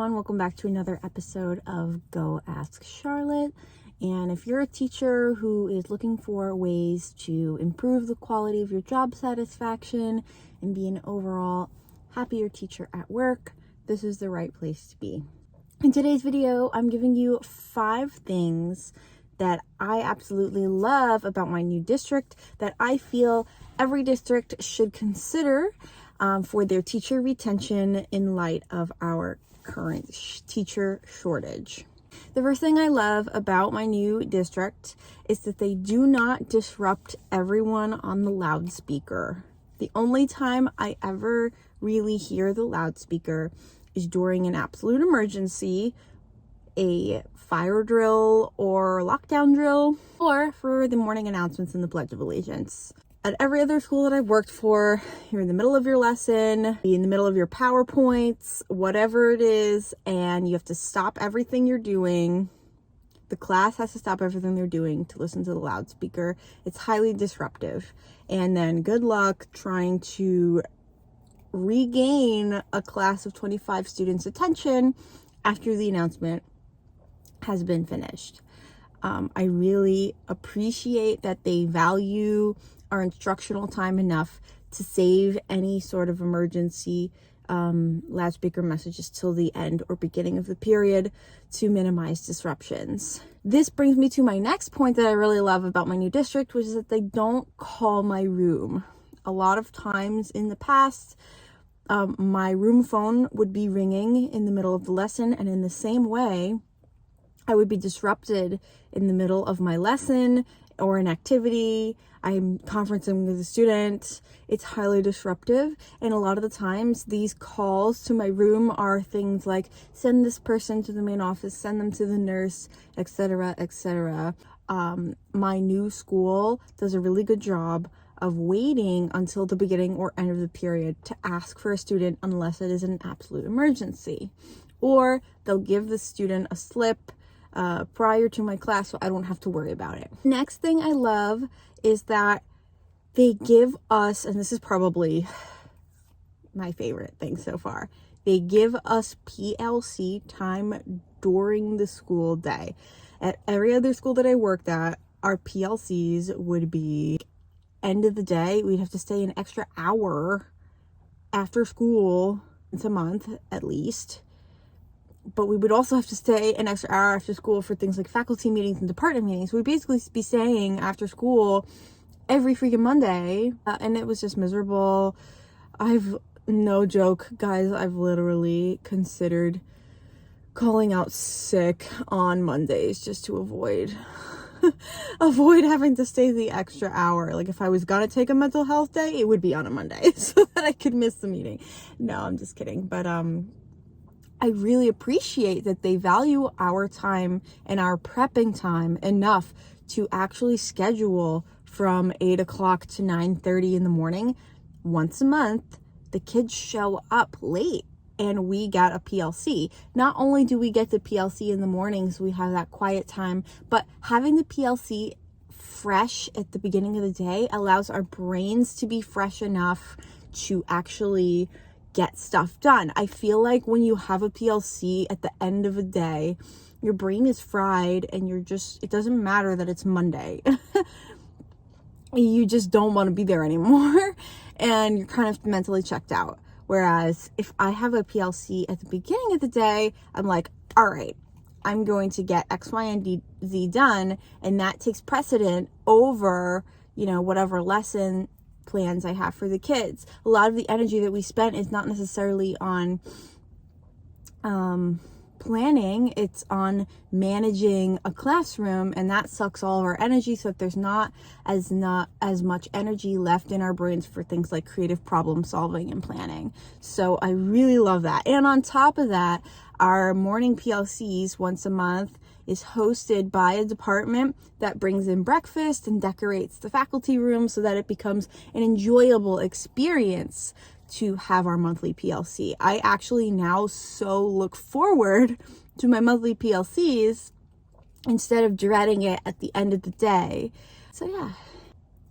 everyone, welcome back to another episode of Go Ask Charlotte. And if you're a teacher who is looking for ways to improve the quality of your job satisfaction and be an overall happier teacher at work, this is the right place to be. In today's video, I'm giving you 5 things that I absolutely love about my new district that I feel every district should consider for their teacher retention in light of our current teacher shortage. The first thing I love about my new district is that they do not disrupt everyone on the loudspeaker. The only time I ever really hear the loudspeaker is during an absolute emergency, a fire drill or lockdown drill, or for the morning announcements and the Pledge of Allegiance. At every other school that I've worked for, you're in the middle of your lesson, in the middle of your PowerPoints, whatever it is, and you have to stop everything you're doing. The class has to stop everything they're doing to listen to the loudspeaker. It's highly disruptive. And then good luck trying to regain a class of 25 students' attention after the announcement has been finished. I really appreciate that they value our instructional time enough to save any sort of emergency loudspeaker messages till the end or beginning of the period to minimize disruptions. This brings me to my next point that I really love about my new district, which is that they don't call my room. A lot of times in the past, my room phone would be ringing in the middle of the lesson, and in the same way, I would be disrupted in the middle of my lesson or an activity. I'm conferencing with a student. It's highly disruptive. And a lot of the times these calls to my room are things like send this person to the main office, send them to the nurse, etc., etc. My new school does a really good job of waiting until the beginning or end of the period to ask for a student unless it is an absolute emergency. Or they'll give the student a slip prior to my class so I don't have to worry about it. Next thing I love is that they give us, and this is probably my favorite thing so far, they give us PLC time during the school day. At every other school that I worked at, our PLCs would be end of the day. We'd have to stay an extra hour after school once a month at least. But we would also have to stay an extra hour after school for things like faculty meetings and department meetings. We'd basically be staying after school every freaking Monday, and it was just miserable. No joke, guys, I've literally considered calling out sick on Mondays just to avoid having to stay the extra hour. Like, if I was gonna take a mental health day, it would be on a Monday so that I could miss the meeting. No, I'm just kidding. But I really appreciate that they value our time and our prepping time enough to actually schedule from 8 o'clock to 9:30 in the morning. Once a month, the kids show up late and we get a PLC. Not only do we get the PLC in the mornings, we have that quiet time, but having the PLC fresh at the beginning of the day allows our brains to be fresh enough to actually get stuff done. I feel like when you have a PLC at the end of a day, your brain is fried and it doesn't matter that it's Monday. You just don't want to be there anymore and you're kind of mentally checked out. Whereas if I have a PLC at the beginning of the day, I'm like, all right, I'm going to get X, Y, and Z done. And that takes precedent over, whatever lesson plans I have for the kids. A lot of the energy that we spent is not necessarily on planning, it's on managing a classroom, and that sucks all of our energy, so that there's not as much energy left in our brains for things like creative problem solving and planning. So I really love that. And on top of that, our morning PLCs once a month is hosted by a department that brings in breakfast and decorates the faculty room so that it becomes an enjoyable experience to have our monthly PLC. I actually now so look forward to my monthly PLCs instead of dreading it at the end of the day. So yeah,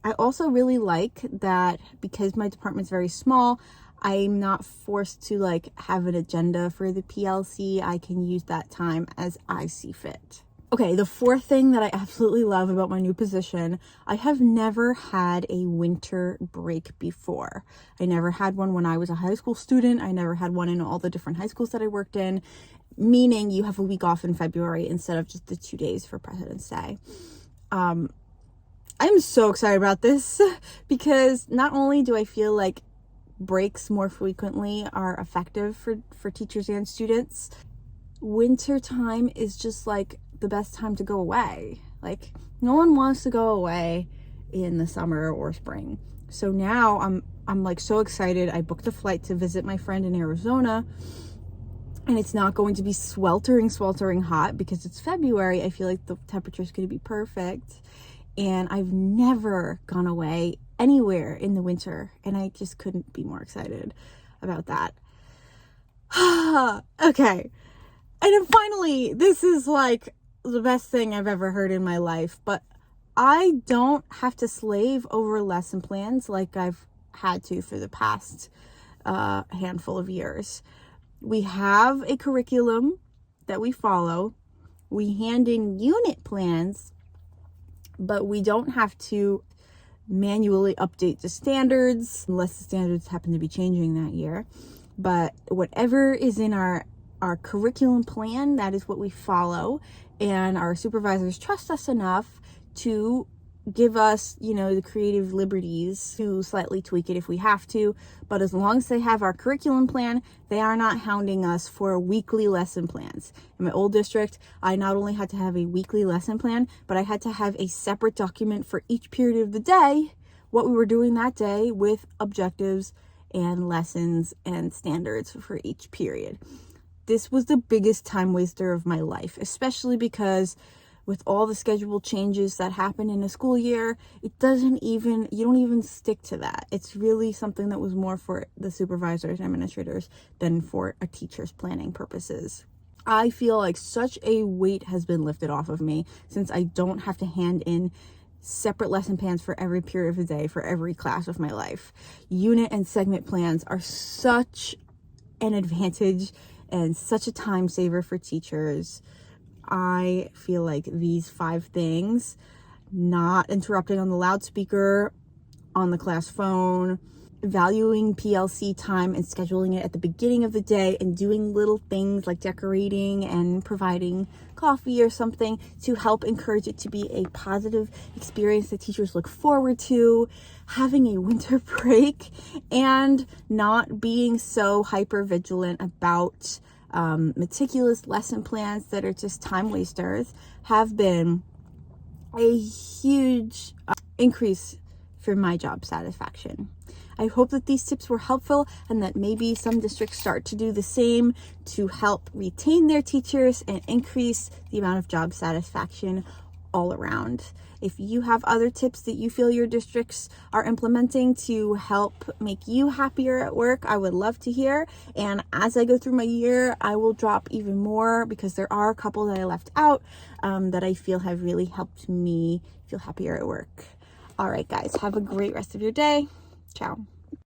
I also really like that because my department's very small, I'm not forced to like have an agenda for the PLC. I can use that time as I see fit. Okay, the fourth thing that I absolutely love about my new position, I have never had a winter break before. I never had one when I was a high school student. I never had one in all the different high schools that I worked in, meaning you have a week off in February instead of just the 2 days for President's Day. I'm so excited about this because not only do I feel like breaks more frequently are effective for teachers and students, winter time is just like the best time to go away. Like, no one wants to go away in the summer or spring. So now I'm like so excited. I booked a flight to visit my friend in Arizona, and it's not going to be sweltering hot because it's February. I feel like the temperature is going to be perfect. And I've never gone away anywhere in the winter, and I just couldn't be more excited about that. Okay. And then finally, this is like the best thing I've ever heard in my life, but I don't have to slave over lesson plans like I've had to for the past handful of years. We have a curriculum that we follow. We hand in unit plans, but we don't have to manually update the standards unless the standards happen to be changing that year. But whatever is in our curriculum plan, that is what we follow, and our supervisors trust us enough to give us, the creative liberties to slightly tweak it if we have to. But as long as they have our curriculum plan, they are not hounding us for weekly lesson plans. In my old district, I not only had to have a weekly lesson plan, but I had to have a separate document for each period of the day, what we were doing that day with objectives and lessons and standards for each period. This was the biggest time waster of my life, especially because with all the schedule changes that happen in a school year, you don't even stick to that. It's really something that was more for the supervisors and administrators than for a teacher's planning purposes. I feel like such a weight has been lifted off of me since I don't have to hand in separate lesson plans for every period of the day for every class of my life. Unit and segment plans are such an advantage and such a time saver for teachers. I feel like these 5 things, not interrupting on the loudspeaker, on the class phone, valuing PLC time and scheduling it at the beginning of the day, and doing little things like decorating and providing coffee or something to help encourage it to be a positive experience that teachers look forward to, having a winter break, and not being so hyper vigilant about meticulous lesson plans that are just time wasters have been a huge increase for my job satisfaction. I hope that these tips were helpful and that maybe some districts start to do the same to help retain their teachers and increase the amount of job satisfaction all around. If you have other tips that you feel your districts are implementing to help make you happier at work, I would love to hear. And as I go through my year, I will drop even more because there are a couple that I left out that I feel have really helped me feel happier at work. All right, guys, have a great rest of your day. Ciao.